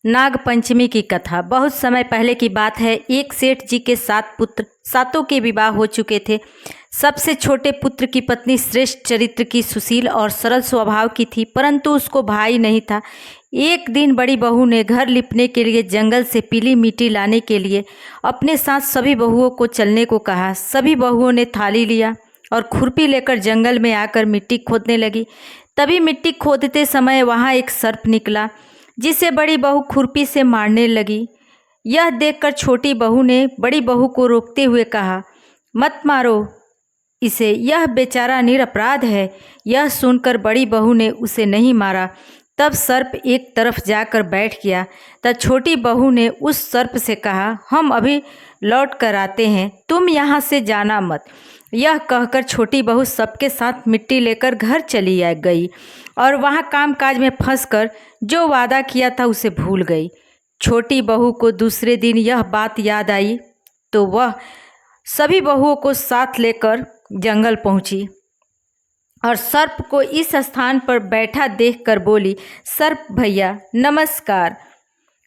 नाग पंचमी की कथा। बहुत समय पहले की बात है। एक सेठ जी के 7 पुत्र, सातों के विवाह हो चुके थे। सबसे छोटे पुत्र की पत्नी श्रेष्ठ चरित्र की, सुशील और सरल स्वभाव की थी, परंतु उसको भाई नहीं था। एक दिन बड़ी बहू ने घर लिपने के लिए जंगल से पीली मिट्टी लाने के लिए अपने साथ सभी बहुओं को चलने को कहा। सभी बहुओं ने थाली लिया और खुरपी लेकर जंगल में आकर मिट्टी खोदने लगी। तभी मिट्टी खोदते समय वहाँ एक सर्प निकला, जिसे बड़ी बहू खुरपी से मारने लगी। यह देखकर छोटी बहू ने बड़ी बहू को रोकते हुए कहा, मत मारो इसे, यह बेचारा निरपराध है। यह सुनकर बड़ी बहू ने उसे नहीं मारा। तब सर्प एक तरफ जाकर बैठ गया। तब छोटी बहू ने उस सर्प से कहा, हम अभी लौट कर आते हैं, तुम यहाँ से जाना मत। यह कहकर छोटी बहू सबके साथ मिट्टी लेकर घर चली गई और वहाँ कामकाज में फंसकर जो वादा किया था उसे भूल गई। छोटी बहू को दूसरे दिन यह बात याद आई तो वह सभी बहुओं को साथ लेकर जंगल पहुंची और सर्प को इस स्थान पर बैठा देखकर बोली, सर्प भैया नमस्कार।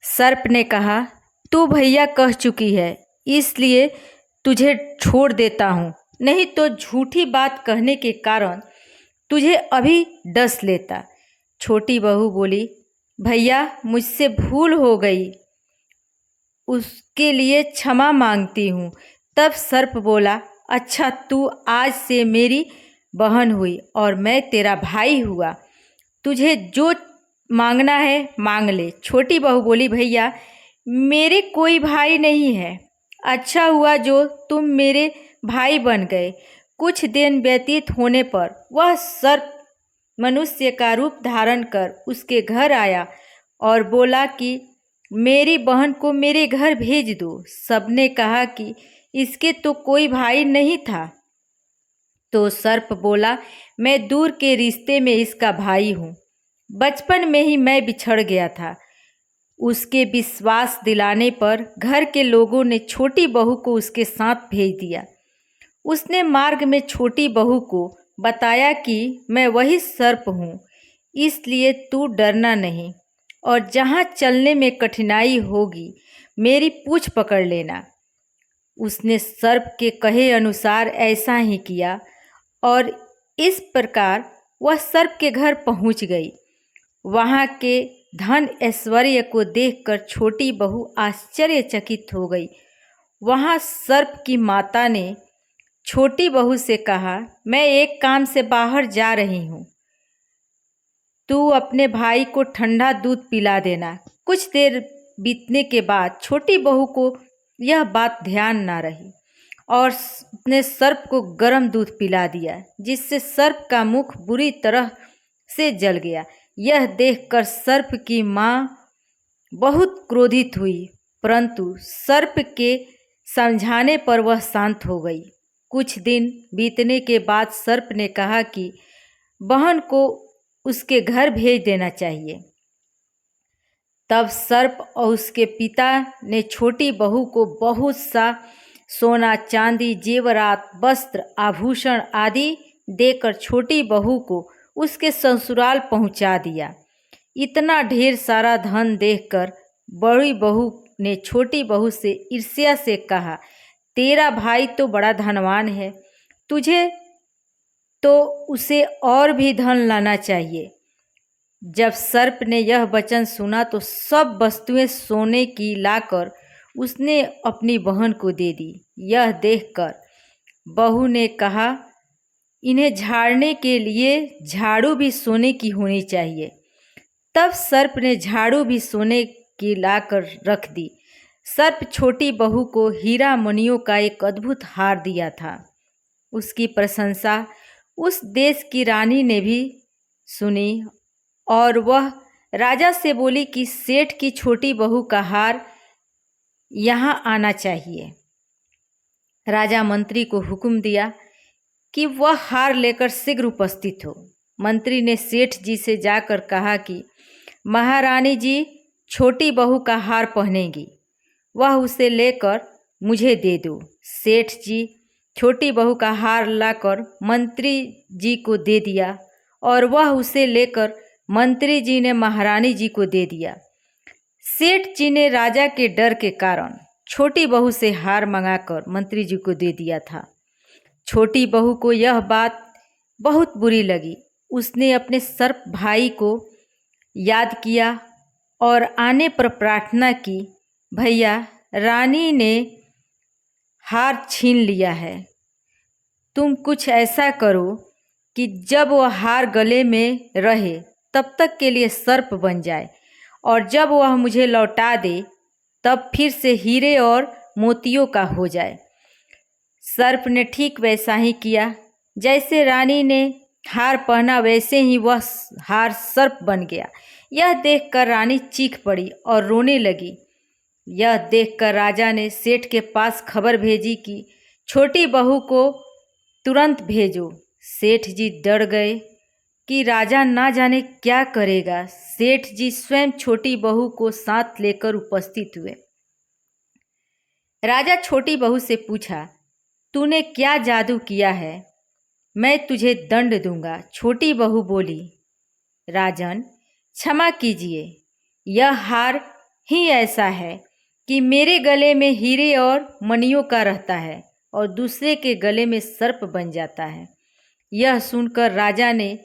सर्प ने कहा, तू भैया कह चुकी है, इसलिए तुझे छोड़ देता हूँ, नहीं तो झूठी बात कहने के कारण तुझे अभी डस लेता। छोटी बहू बोली, भैया मुझसे भूल हो गई, उसके लिए क्षमा मांगती हूँ। तब सर्प बोला, अच्छा तू आज से मेरी बहन हुई और मैं तेरा भाई हुआ, तुझे जो मांगना है मांग ले। छोटी बहू बोली, भैया मेरे कोई भाई नहीं है, अच्छा हुआ जो तुम मेरे भाई बन गए। कुछ दिन व्यतीत होने पर वह सर्प मनुष्य का रूप धारण कर उसके घर आया और बोला कि मेरी बहन को मेरे घर भेज दो। सबने कहा कि इसके तो कोई भाई नहीं था। तो सर्प बोला, मैं दूर के रिश्ते में इसका भाई हूँ, बचपन में ही मैं बिछड़ गया था। उसके विश्वास दिलाने पर घर के लोगों ने छोटी बहू को उसके साथ भेज दिया। उसने मार्ग में छोटी बहू को बताया कि मैं वही सर्प हूँ, इसलिए तू डरना नहीं और जहाँ चलने में कठिनाई होगी मेरी पूँछ पकड़ लेना। उसने सर्प के कहे अनुसार ऐसा ही किया और इस प्रकार वह सर्प के घर पहुँच गई। वहाँ के धन ऐश्वर्य को देखकर छोटी बहू आश्चर्यचकित हो गई। वहाँ सर्प की माता ने छोटी बहू से कहा, मैं एक काम से बाहर जा रही हूँ, तू अपने भाई को ठंडा दूध पिला देना। कुछ देर बीतने के बाद छोटी बहू को यह बात ध्यान ना रही और उसने सर्प को गर्म दूध पिला दिया, जिससे सर्प का मुख बुरी तरह से जल गया। यह देखकर सर्प की माँ बहुत क्रोधित हुई, परंतु सर्प के समझाने पर वह शांत हो गई। कुछ दिन बीतने के बाद सर्प ने कहा कि बहन को उसके घर भेज देना चाहिए। तब सर्प और उसके पिता ने छोटी बहू को बहुत सा सोना, चांदी, जेवरात, वस्त्र, आभूषण आदि देकर छोटी बहू को उसके ससुराल पहुंचा दिया। इतना ढेर सारा धन देखकर बड़ी बहू ने छोटी बहू से ईर्ष्या से कहा, तेरा भाई तो बड़ा धनवान है, तुझे तो उसे और भी धन लाना चाहिए। जब सर्प ने यह वचन सुना तो सब वस्तुएं सोने की लाकर उसने अपनी बहन को दे दी। यह देखकर बहू ने कहा, इन्हें झाड़ने के लिए झाड़ू भी सोने की होनी चाहिए। तब सर्प ने झाड़ू भी सोने की लाकर रख दी। सर्प छोटी बहू को हीरा मणियों का एक अद्भुत हार दिया था। उसकी प्रशंसा उस देश की रानी ने भी सुनी और वह राजा से बोली कि सेठ की छोटी बहू का हार यहाँ आना चाहिए। राजा मंत्री को हुक्म दिया कि वह हार लेकर शीघ्र उपस्थित हो। मंत्री ने सेठ जी से जाकर कहा कि महारानी जी छोटी बहू का हार पहनेगी, वह उसे लेकर मुझे दे दो। सेठ जी छोटी बहू का हार लाकर मंत्री जी को दे दिया और वह उसे लेकर मंत्री जी ने महारानी जी को दे दिया। सेठ जी ने राजा के डर के कारण छोटी बहू से हार मंगाकर मंत्री जी को दे दिया था। छोटी बहू को यह बात बहुत बुरी लगी। उसने अपने सर्प भाई को याद किया और आने पर प्रार्थना की, भैया, रानी ने हार छीन लिया है। तुम कुछ ऐसा करो कि जब वह हार गले में रहे तब तक के लिए सर्प बन जाए, और जब वह मुझे लौटा दे तब फिर से हीरे और मोतियों का हो जाए। सर्प ने ठीक वैसा ही किया। जैसे रानी ने हार पहना वैसे ही वह हार सर्प बन गया। यह देखकर रानी चीख पड़ी और रोने लगी। यह देखकर राजा ने सेठ के पास खबर भेजी कि छोटी बहू को तुरंत भेजो। सेठ जी डर गए कि राजा ना जाने क्या करेगा। सेठ जी स्वयं छोटी बहू को साथ लेकर उपस्थित हुए। राजा छोटी बहू से पूछा, तूने क्या जादू किया है? मैं तुझे दंड दूंगा। छोटी बहू बोली, राजन, क्षमा कीजिए, यह हार ही ऐसा है कि मेरे गले में हीरे और मणियों का रहता है और दूसरे के गले में सर्प बन जाता है। यह सुनकर राजा ने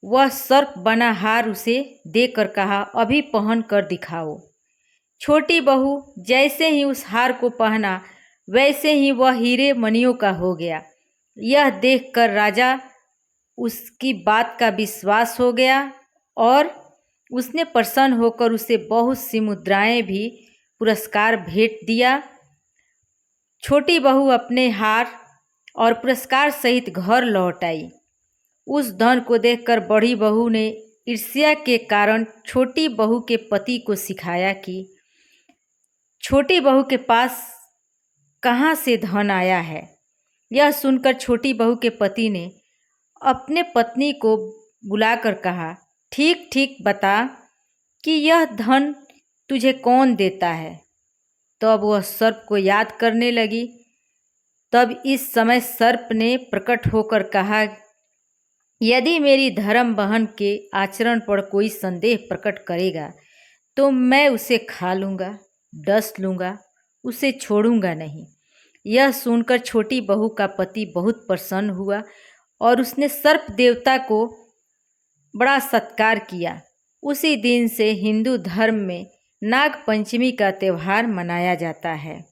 वह सर्प बना हार उसे देकर कहा, अभी पहन कर दिखाओ। छोटी बहू जैसे ही उस हार को पहना वैसे ही वह हीरे मणियों का हो गया। यह देखकर राजा उसकी बात का विश्वास हो गया और उसने प्रसन्न होकर उसे बहुत सी मुद्राएं भी पुरस्कार भेंट दिया। छोटी बहू अपने हार और पुरस्कार सहित घर लौट आई। उस धन को देखकर बड़ी बहू ने ईर्ष्या के कारण छोटी बहू के पति को सिखाया कि छोटी बहू के पास कहाँ से धन आया है। यह सुनकर छोटी बहू के पति ने अपने पत्नी को बुलाकर कहा, ठीक ठीक बता कि यह धन तुझे कौन देता है। तब वह सर्प को याद करने लगी। तब इस समय सर्प ने प्रकट होकर कहा, यदि मेरी धर्म बहन के आचरण पर कोई संदेह प्रकट करेगा तो मैं उसे खा लूँगा, डस लूँगा, उसे छोड़ूंगा नहीं। यह सुनकर छोटी बहू का पति बहुत प्रसन्न हुआ और उसने सर्प देवता को बड़ा सत्कार किया। उसी दिन से हिंदू धर्म में नाग पंचमी का त्यौहार मनाया जाता है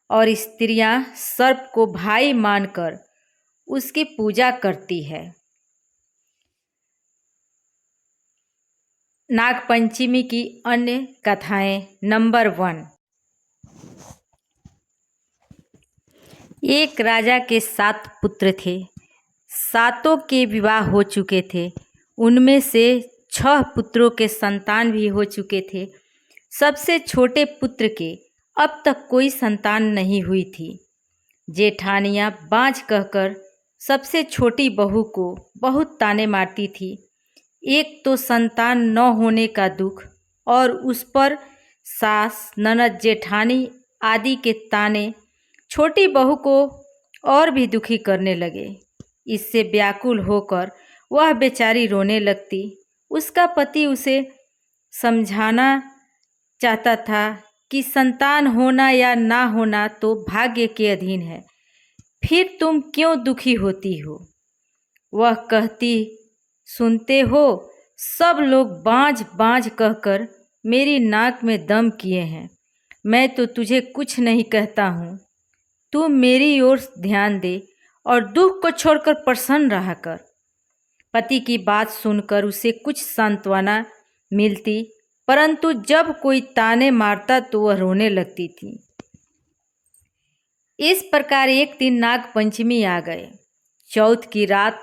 और स्त्रियां सर्प को भाई मानकर उसकी पूजा करती है। नाग पंचमी की अन्य कथाएं। नंबर 1। एक राजा के 7 पुत्र थे। 7 के विवाह हो चुके थे। उनमें से 6 पुत्रों के संतान भी हो चुके थे। सबसे छोटे पुत्र के अब तक कोई संतान नहीं हुई थी। जेठानियाँ बाँझ कहकर सबसे छोटी बहू को बहुत ताने मारती थी। एक तो संतान न होने का दुख और उस पर सास, ननद, जेठानी आदि के ताने छोटी बहू को और भी दुखी करने लगे। इससे व्याकुल होकर वह बेचारी रोने लगती। उसका पति उसे समझाना चाहता था कि संतान होना या ना होना तो भाग्य के अधीन है, फिर तुम क्यों दुखी होती हो। वह कहती, सुनते हो, सब लोग बाँझ बाँझ कहकर मेरी नाक में दम किए हैं। मैं तो तुझे कुछ नहीं कहता हूँ, तू मेरी ओर ध्यान दे और दुख को छोड़कर प्रसन्न रहा कर। पति की बात सुनकर उसे कुछ सांत्वना मिलती, परंतु जब कोई ताने मारता तो वह रोने लगती थी। इस प्रकार एक दिन नाग पंचमी आ गए। चौथ की रात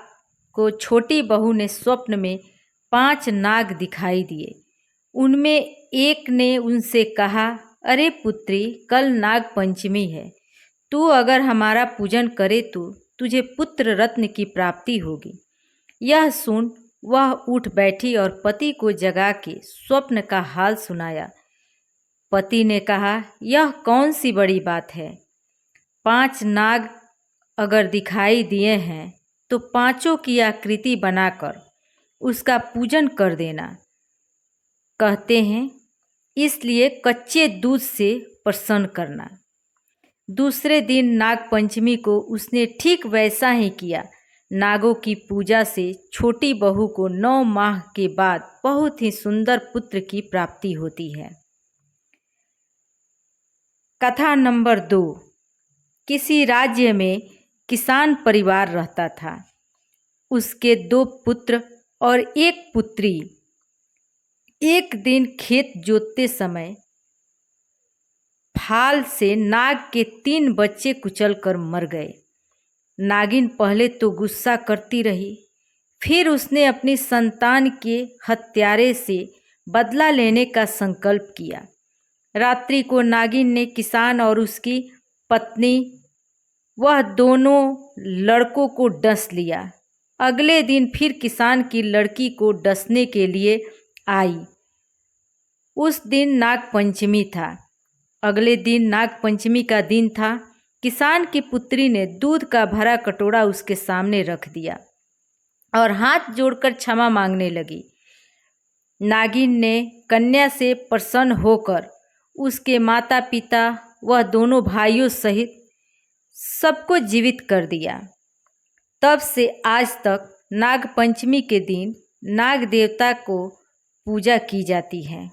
को छोटी बहू ने स्वप्न में 5 नाग दिखाई दिए। उनमें एक ने उनसे कहा, अरे पुत्री, कल नाग पंचमी है, तू अगर हमारा पूजन करे तो तुझे पुत्र रत्न की प्राप्ति होगी। यह सुन वह उठ बैठी और पति को जगा के स्वप्न का हाल सुनाया। पति ने कहा, यह कौन सी बड़ी बात है। 5 नाग अगर दिखाई दिए हैं तो 5 की आकृति बनाकर उसका पूजन कर देना। कहते हैं इसलिए कच्चे दूध से प्रसन्न करना। दूसरे दिन नाग पंचमी को उसने ठीक वैसा ही किया। नागों की पूजा से छोटी बहू को 9 माह के बाद बहुत ही सुंदर पुत्र की प्राप्ति होती है। कथा नंबर 2। किसी राज्य में किसान परिवार रहता था। उसके 2 पुत्र और 1 पुत्री। एक दिन खेत जोतते समय फाल से नाग के 3 बच्चे कुचलकर मर गए। नागिन पहले तो गुस्सा करती रही, फिर उसने अपनी संतान के हत्यारे से बदला लेने का संकल्प किया। रात्रि को नागिन ने किसान और उसकी पत्नी वह दोनों लड़कों को डस लिया। अगले दिन फिर किसान की लड़की को डसने के लिए आई। उस दिन नाग पंचमी था। अगले दिन नाग पंचमी का दिन था। किसान की पुत्री ने दूध का भरा कटोरा उसके सामने रख दिया और हाथ जोड़कर क्षमा मांगने लगी। नागिन ने कन्या से प्रसन्न होकर उसके माता पिता व दोनों भाइयों सहित सबको जीवित कर दिया। तब से आज तक नाग पंचमी के दिन नाग देवता को पूजा की जाती है।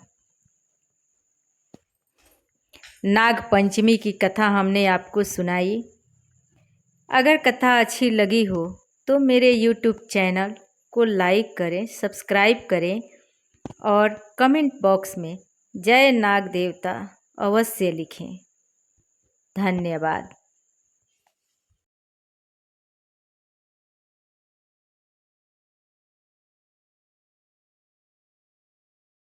नाग पंचमी की कथा हमने आपको सुनाई। अगर कथा अच्छी लगी हो तो मेरे YouTube चैनल को लाइक करें, सब्सक्राइब करें और कमेंट बॉक्स में जय नाग देवता अवश्य लिखें। धन्यवाद।